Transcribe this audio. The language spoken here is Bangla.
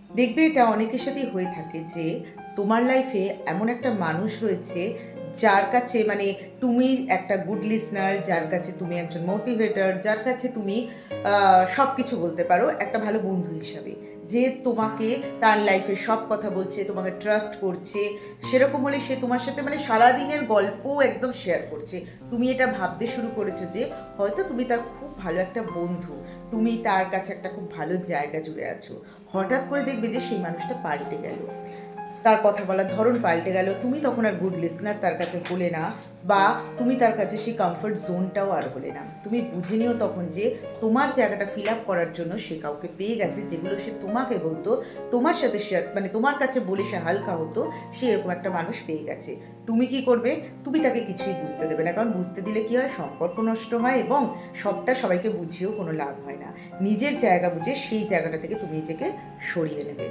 দেখবে এটা অনেকের সাথেই হয়ে থাকে যে তোমার লাইফে এমন একটা মানুষ রয়েছে যার কাছে মানে তুমি একটা গুড লিসনার, যার কাছে তুমি একজন মোটিভেটর, যার কাছে তুমি সব কিছু বলতে পারো একটা ভালো বন্ধু হিসাবে, যে তোমাকে তার লাইফের সব কথা বলছে, তোমাকে ট্রাস্ট করছে। সেরকম হলে সে তোমার সাথে মানে সারাদিনের গল্প একদম শেয়ার করছে। তুমি এটা ভাবতে শুরু করেছো যে হয়তো তুমি তার খুব ভালো একটা বন্ধু, তুমি তার কাছে একটা খুব ভালো জায়গা জুড়ে আছো। হঠাৎ করে দেখবে যে সেই মানুষটা পাল্টে গেল, তার কথা বলার ধরন পাল্টে গেল, তুমি তখন আর গুড লিসনার তার কাছে হলে না, বা তুমি তার কাছে সেই কমফর্ট জোনটাও আর হলে না। তুমি বুঝে নিও তখন যে তোমার জায়গাটা ফিল আপ করার জন্য সে কাউকে পেয়ে গেছে, যেগুলো সে তোমাকে বলতো, তোমার সাথে শেয়ার মানে তোমার কাছে বলে সে হালকা হতো, সে এরকম একটা মানুষ পেয়ে গেছে। তুমি কি করবে? তুমি তাকে কিছুই বুঝতে দেবে না, কারণ বুঝতে দিলে কি হয়, সম্পর্ক নষ্ট হয় এবং সবটা সবাইকে বুঝিয়েও কোনো লাভ হয় না। নিজের জায়গা বুঝে সেই জায়গাটা থেকে তুমি নিজেকে সরিয়ে নেবে।